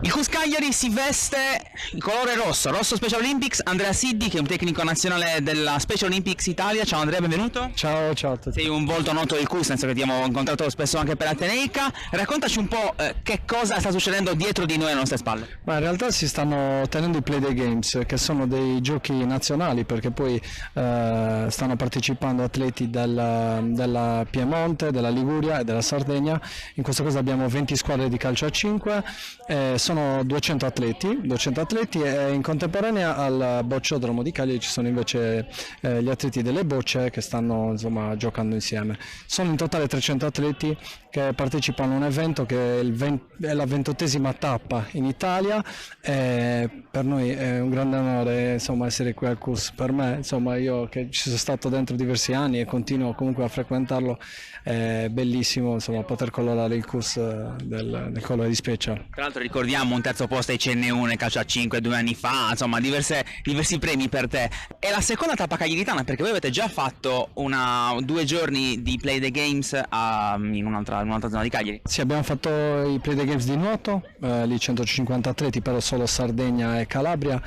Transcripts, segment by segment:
Il CUS Cagliari si veste in colore rosso, rosso Special Olympics. Andrea Siddi, che è un tecnico nazionale della Special Olympics Italia. Ciao Andrea, benvenuto. Ciao, ciao a tutti. Sei un volto noto del CUS, nel senso che ti abbiamo incontrato spesso anche per Ateneica. Raccontaci un po' che cosa sta succedendo dietro di noi alle nostre spalle. Ma in realtà si stanno tenendo i Play Day Games, che sono dei giochi nazionali, perché poi stanno partecipando atleti della Piemonte, della Liguria e della Sardegna. In questo caso abbiamo 20 squadre di calcio a 5, sono 200 atleti e in contemporanea al bocciodromo di Cagliari ci sono invece gli atleti delle bocce che stanno giocando insieme. Sono in totale 300 atleti che partecipano a un evento che è la 28ª tappa in Italia, e per noi è un grande onore essere qui al CUS. Per me, io che ci sono stato dentro diversi anni e continuo comunque a frequentarlo, è bellissimo poter colorare il CUS del colore di Special. Tra l'altro ricordiamo un terzo posto ai CN1 nel calcio a 5 2 anni fa, diversi premi per te. È la seconda tappa cagliaritana, perché voi avete già fatto 2 giorni di Play the Games in un'altra zona di Cagliari. Sì, abbiamo fatto i Play the Games di nuoto, lì 150 atleti, però solo Sardegna e Calabria.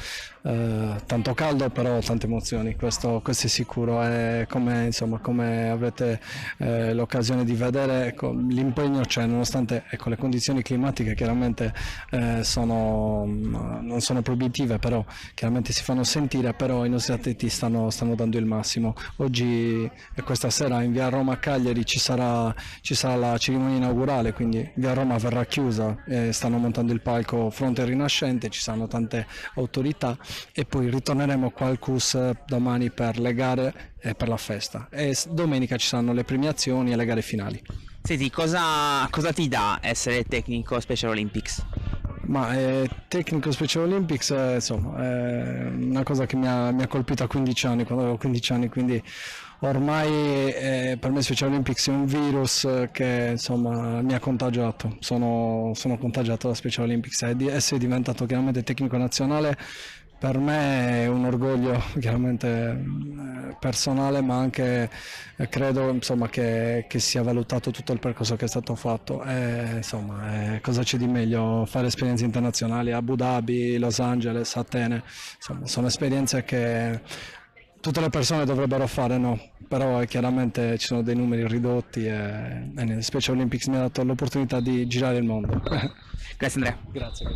Tanto caldo, però tante emozioni, questo è sicuro. E come avrete l'occasione di vedere, l'impegno c'è, nonostante le condizioni climatiche chiaramente non sono proibitive, però chiaramente si fanno sentire, però i nostri atleti stanno dando il massimo. Oggi e questa sera in via Roma a Cagliari ci sarà la cerimonia inaugurale, quindi via Roma verrà chiusa, stanno montando il palco Fronte Rinascente, ci saranno tante autorità, e poi ritorneremo qua al CUS domani per le gare e per la festa, e domenica ci saranno le premiazioni e le gare finali. Senti, cosa ti dà essere tecnico Special Olympics? Ma tecnico Special Olympics è una cosa che mi ha colpito a 15 anni, quando avevo 15 anni, quindi ormai per me Special Olympics è un virus che mi ha contagiato. Sono contagiato da Special Olympics, e di essere diventato chiaramente tecnico nazionale per me è un orgoglio chiaramente personale, ma anche credo che sia valutato tutto il percorso che è stato fatto. Cosa c'è di meglio? Fare esperienze internazionali a Abu Dhabi, Los Angeles, Atene, sono esperienze che tutte le persone dovrebbero fare, no? Però chiaramente ci sono dei numeri ridotti, e Special Olympics mi ha dato l'opportunità di girare il mondo. Grazie Andrea. Grazie.